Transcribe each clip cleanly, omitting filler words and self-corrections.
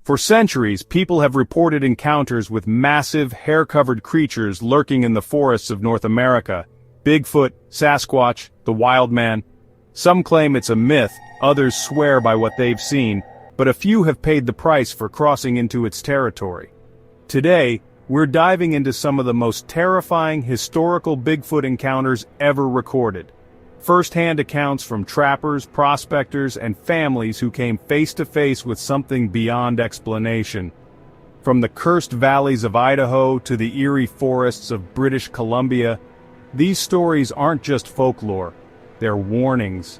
For centuries, people have reported encounters with massive, hair-covered creatures lurking in the forests of North America. Bigfoot, Sasquatch, the wild man. Some claim it's a myth, others swear by what they've seen, but a few have paid the price for crossing into its territory. Today, we're diving into some of the most terrifying historical Bigfoot encounters ever recorded. First-hand accounts from trappers, prospectors, and families who came face-to-face with something beyond explanation. From the cursed valleys of Idaho to the eerie forests of British Columbia, these stories aren't just folklore, they're warnings.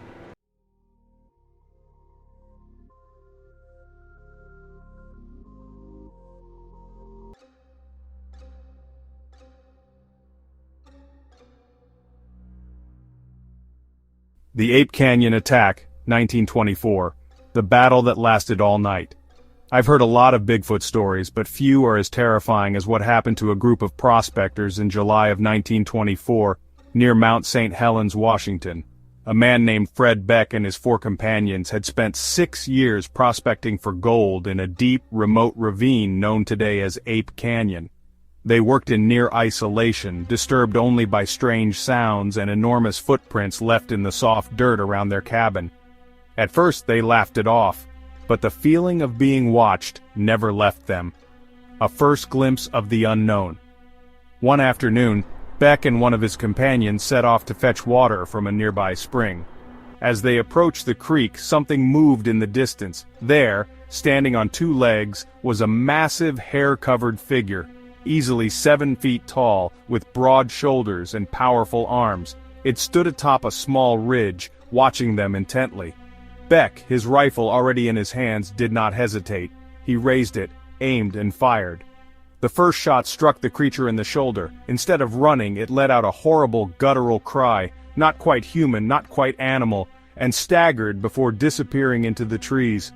The Ape Canyon Attack, 1924. The battle that lasted all night. I've heard a lot of Bigfoot stories, but few are as terrifying as what happened to a group of prospectors in July of 1924, near Mount St. Helens, Washington. A man named Fred Beck and his 4 companions had spent 6 years prospecting for gold in a deep, remote ravine known today as Ape Canyon. They worked in near isolation, disturbed only by strange sounds and enormous footprints left in the soft dirt around their cabin. At first they laughed it off, but the feeling of being watched never left them. A first glimpse of the unknown. One afternoon, Beck and one of his companions set off to fetch water from a nearby spring. As they approached the creek, something moved in the distance. There, standing on 2 legs, was a massive hair-covered figure, easily 7 feet tall, with broad shoulders and powerful arms. It stood atop a small ridge, watching them intently. Beck, his rifle already in his hands, did not hesitate. He raised it, aimed, and fired. The first shot struck the creature in the shoulder. Instead of running, it let out a horrible guttural cry, not quite human, not quite animal, and staggered before disappearing into the trees.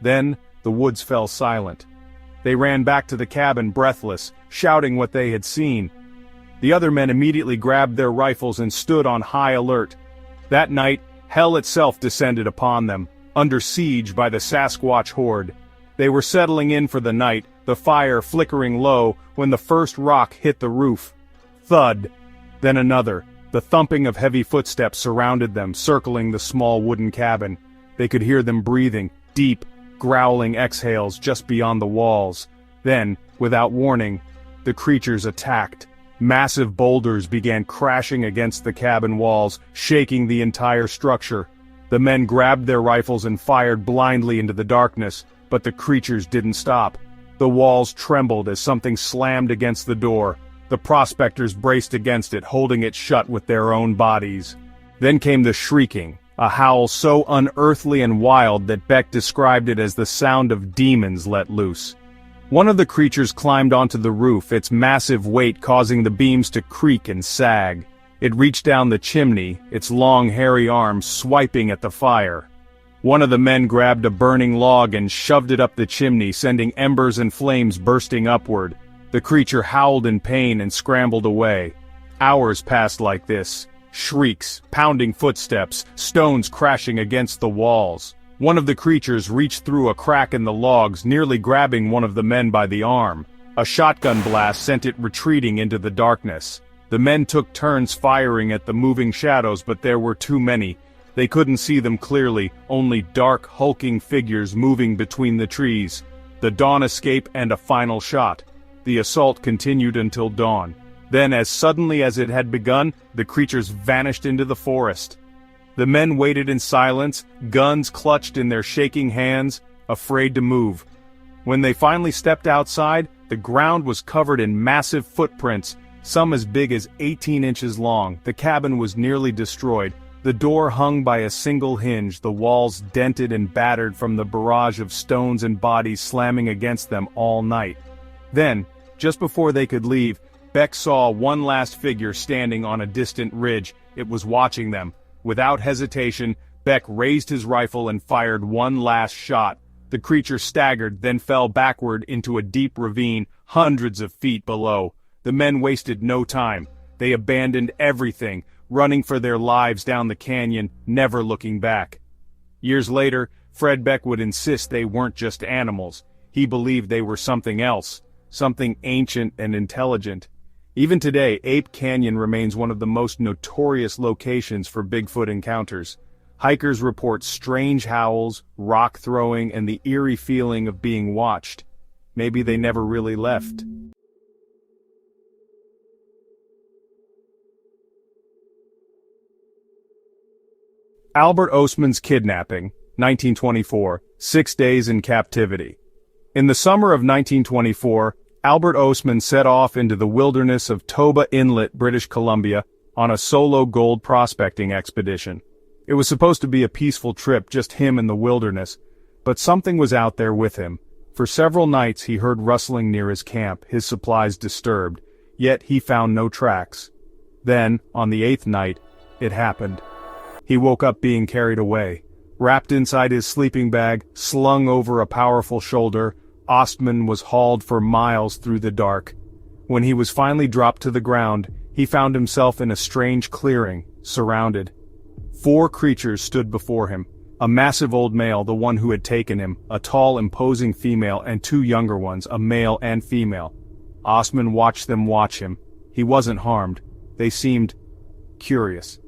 Then, the woods fell silent. They ran back to the cabin breathless, shouting what they had seen. The other men immediately grabbed their rifles and stood on high alert. That night, hell itself descended upon them, under siege by the Sasquatch horde. They were settling in for the night, the fire flickering low, when the first rock hit the roof. Thud. Then another. The thumping of heavy footsteps surrounded them, circling the small wooden cabin. They could hear them breathing, deep, growling exhales just beyond the walls. Then, without warning, the creatures attacked. Massive boulders began crashing against the cabin walls, shaking the entire structure. The men grabbed their rifles and fired blindly into the darkness, but the creatures didn't stop. The walls trembled as something slammed against the door. The prospectors braced against it, holding it shut with their own bodies. Then came the shrieking, a howl so unearthly and wild that Beck described it as the sound of demons let loose. One of the creatures climbed onto the roof, its massive weight causing the beams to creak and sag. It reached down the chimney, its long hairy arms swiping at the fire. One of the men grabbed a burning log and shoved it up the chimney, sending embers and flames bursting upward. The creature howled in pain and scrambled away. Hours passed like this. Shrieks, pounding footsteps, stones crashing against the walls. One of the creatures reached through a crack in the logs, nearly grabbing one of the men by the arm. A shotgun blast sent it retreating into the darkness. The men took turns firing at the moving shadows, but there were too many. They couldn't see them clearly, only dark, hulking figures moving between the trees. The dawn escape and a final shot. The assault continued until dawn. Then, as suddenly as it had begun, the creatures vanished into the forest. The men waited in silence, guns clutched in their shaking hands, afraid to move. When they finally stepped outside, the ground was covered in massive footprints, some as big as 18 inches long. The cabin was nearly destroyed. The door hung by a single hinge, the walls dented and battered from the barrage of stones and bodies slamming against them all night. Then, just before they could leave, Beck saw one last figure standing on a distant ridge. It was watching them. Without hesitation, Beck raised his rifle and fired one last shot. The creature staggered, then fell backward into a deep ravine, hundreds of feet below. The men wasted no time. They abandoned everything, running for their lives down the canyon, never looking back. Years later, Fred Beck would insist they weren't just animals. He believed they were something else, something ancient and intelligent. Even today, Ape Canyon remains one of the most notorious locations for Bigfoot encounters. Hikers report strange howls, rock throwing, and the eerie feeling of being watched. Maybe they never really left. Albert Osman's kidnapping, 1924, 6 days in captivity. In the summer of 1924, Albert Osman set off into the wilderness of Toba Inlet, British Columbia, on a solo gold prospecting expedition. It was supposed to be a peaceful trip, just him in the wilderness, but something was out there with him. For several nights he heard rustling near his camp, his supplies disturbed, yet he found no tracks. Then, on the 8th night, it happened. He woke up being carried away. Wrapped inside his sleeping bag, slung over a powerful shoulder, Osman was hauled for miles through the dark. When he was finally dropped to the ground, he found himself in a strange clearing, surrounded. 4 creatures stood before him. A massive old male, the one who had taken him, a tall, imposing female, and 2 younger ones, a male and female. Osman watched them watch him. He wasn't harmed. They seemed curious.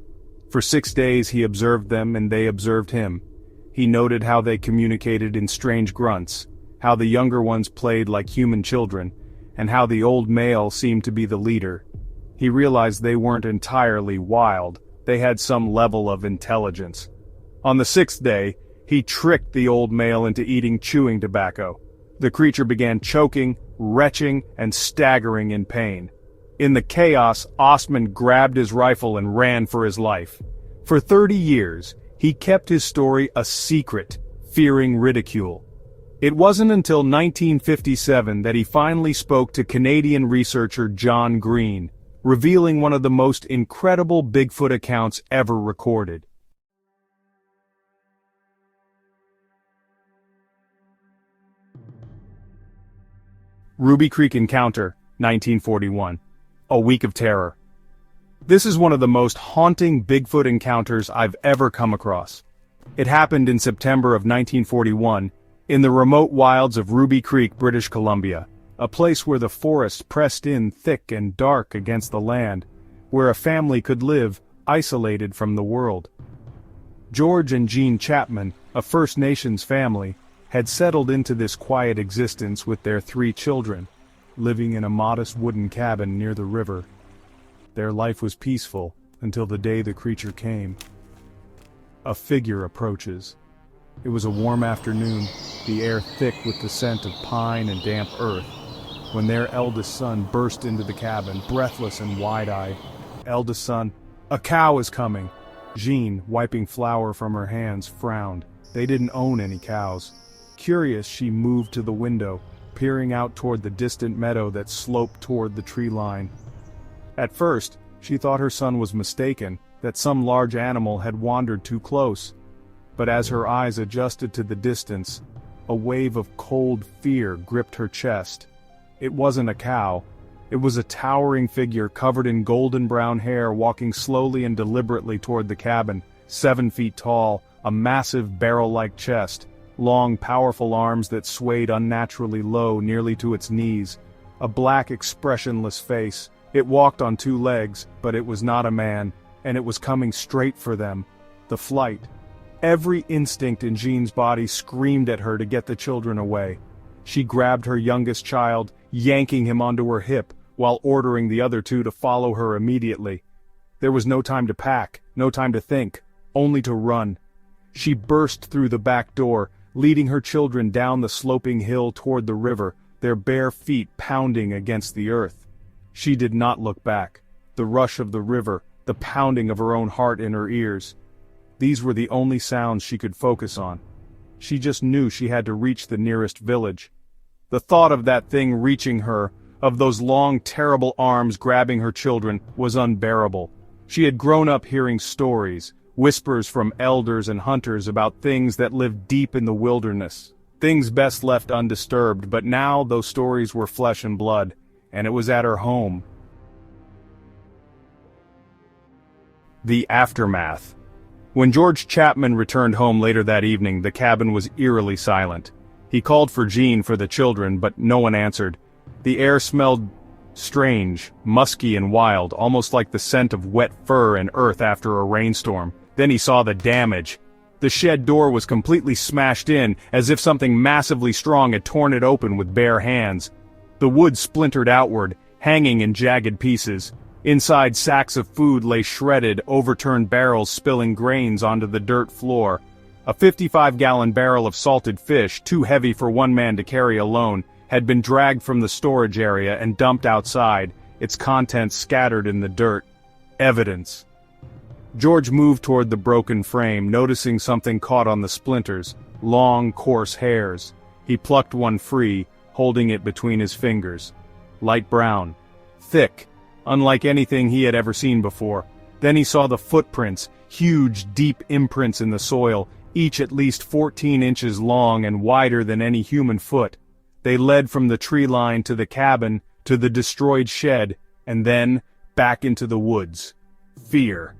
For 6 days he observed them and they observed him. He noted how they communicated in strange grunts, how the younger ones played like human children, and how the old male seemed to be the leader. He realized they weren't entirely wild, they had some level of intelligence. On the 6th day, he tricked the old male into eating chewing tobacco. The creature began choking, retching, and staggering in pain. In the chaos, Osman grabbed his rifle and ran for his life. For 30 years, he kept his story a secret, fearing ridicule. It wasn't until 1957 that he finally spoke to Canadian researcher John Green, revealing one of the most incredible Bigfoot accounts ever recorded. Ruby Creek Encounter, 1941. A Week of Terror. This is one of the most haunting Bigfoot encounters I've ever come across. It happened in September of 1941, in the remote wilds of Ruby Creek, British Columbia, a place where the forest pressed in thick and dark against the land, where a family could live, isolated from the world. George and Jean Chapman, a First Nations family, had settled into this quiet existence with their 3 children, living in a modest wooden cabin near the river. Their life was peaceful until the day the creature came. A figure approaches. It was a warm afternoon, the air thick with the scent of pine and damp earth, when their eldest son burst into the cabin, breathless and wide-eyed. Eldest son, "A cow is coming." Jean, wiping flour from her hands, frowned. They didn't own any cows. Curious, she moved to the window, peering out toward the distant meadow that sloped toward the tree line. At first, she thought her son was mistaken, that some large animal had wandered too close. But as her eyes adjusted to the distance, a wave of cold fear gripped her chest. It wasn't a cow. It was a towering figure covered in golden brown hair walking slowly and deliberately toward the cabin, 7 feet tall, a massive barrel-like chest, long powerful arms that swayed unnaturally low nearly to its knees, a black expressionless face. It walked on 2 legs, but it was not a man, and it was coming straight for them. The flight. Every instinct in Jean's body screamed at her to get the children away. She grabbed her youngest child, yanking him onto her hip, while ordering the other 2 to follow her immediately. There was no time to pack, no time to think, only to run. She burst through the back door, leading her children down the sloping hill toward the river, their bare feet pounding against the earth. She did not look back. The rush of the river, the pounding of her own heart in her ears. These were the only sounds she could focus on. She just knew she had to reach the nearest village. The thought of that thing reaching her, of those long, terrible arms grabbing her children, was unbearable. She had grown up hearing stories, whispers from elders and hunters about things that lived deep in the wilderness, things best left undisturbed, but now those stories were flesh and blood, and it was at her home. The aftermath. When George Chapman returned home later that evening, the cabin was eerily silent. He called for Jean for the children, but no one answered. The air smelled strange, musky and wild, almost like the scent of wet fur and earth after a rainstorm. Then he saw the damage. The shed door was completely smashed in, as if something massively strong had torn it open with bare hands. The wood splintered outward, hanging in jagged pieces. Inside, sacks of food lay shredded, overturned barrels spilling grains onto the dirt floor. A 55-gallon barrel of salted fish, too heavy for one man to carry alone, had been dragged from the storage area and dumped outside, its contents scattered in the dirt. Evidence. George moved toward the broken frame, noticing something caught on the splinters, long, coarse hairs. He plucked one free, holding it between his fingers. Light brown. Thick, unlike anything he had ever seen before. Then he saw the footprints, huge, deep imprints in the soil, each at least 14 inches long and wider than any human foot. They led from the tree line to the cabin, to the destroyed shed, and then back into the woods. Fear.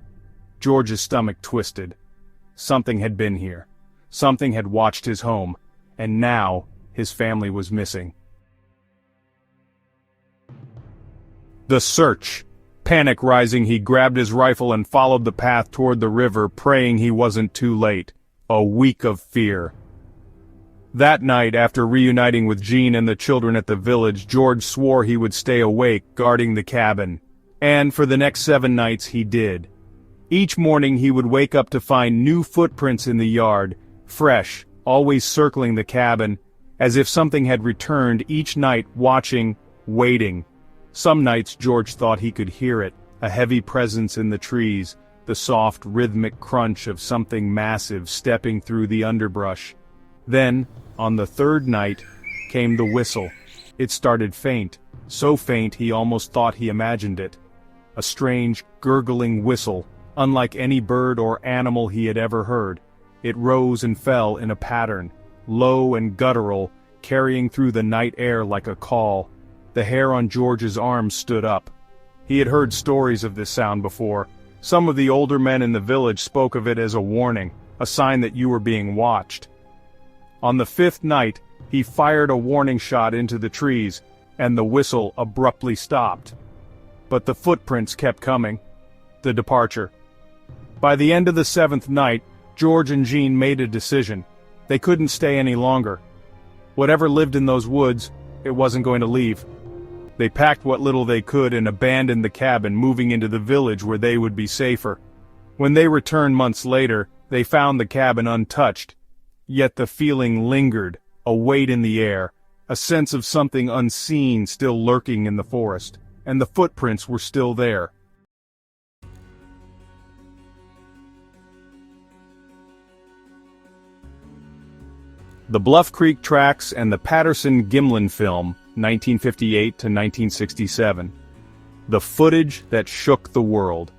George's stomach twisted. Something had been here. Something had watched his home, and now his family was missing. The search. Panic rising, he grabbed his rifle and followed the path toward the river, praying he wasn't too late. A week of fear. That night, after reuniting with Jean and the children at the village, George swore he would stay awake, guarding the cabin. And for the next 7 nights he did. Each morning he would wake up to find new footprints in the yard, fresh, always circling the cabin, as if something had returned each night, watching, waiting. Some nights George thought he could hear it, a heavy presence in the trees, the soft, rhythmic crunch of something massive stepping through the underbrush. Then, on the 3rd night, came the whistle. It started faint, so faint he almost thought he imagined it. A strange, gurgling whistle, unlike any bird or animal he had ever heard. It rose and fell in a pattern, low and guttural, carrying through the night air like a call. The hair on George's arms stood up. He had heard stories of this sound before. Some of the older men in the village spoke of it as a warning, a sign that you were being watched. On the 5th night, he fired a warning shot into the trees, and the whistle abruptly stopped. But the footprints kept coming. The departure. By the end of the 7th night, George and Jean made a decision. They couldn't stay any longer. Whatever lived in those woods, it wasn't going to leave. They packed what little they could and abandoned the cabin, moving into the village where they would be safer. When they returned months later, they found the cabin untouched. Yet the feeling lingered, a weight in the air, a sense of something unseen still lurking in the forest, and the footprints were still there. The Bluff Creek Tracks and the Patterson-Gimlin film, 1958 to 1967. The footage that shook the world.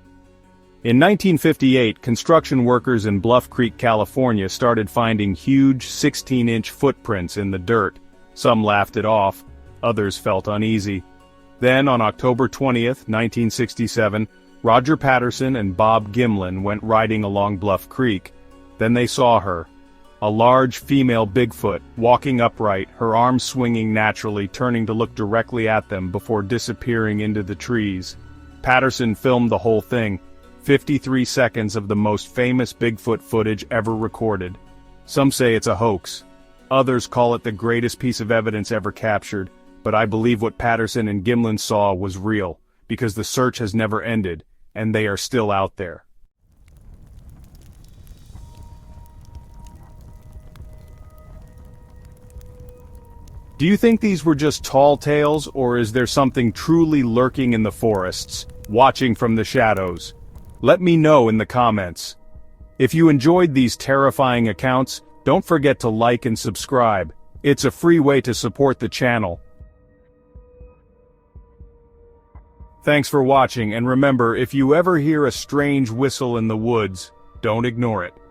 In 1958, construction workers in Bluff Creek, California started finding huge 16-inch footprints in the dirt. Some laughed it off, others felt uneasy. Then, on October 20th, 1967, Roger Patterson and Bob Gimlin went riding along Bluff Creek. Then they saw her. A large female Bigfoot, walking upright, her arms swinging naturally, turning to look directly at them before disappearing into the trees. Patterson filmed the whole thing, 53 seconds of the most famous Bigfoot footage ever recorded. Some say it's a hoax. Others call it the greatest piece of evidence ever captured, but I believe what Patterson and Gimlin saw was real, because the search has never ended, and they are still out there. Do you think these were just tall tales, or is there something truly lurking in the forests, watching from the shadows? Let me know in the comments. If you enjoyed these terrifying accounts, don't forget to like and subscribe. It's a free way to support the channel. Thanks for watching, and remember, if you ever hear a strange whistle in the woods, don't ignore it.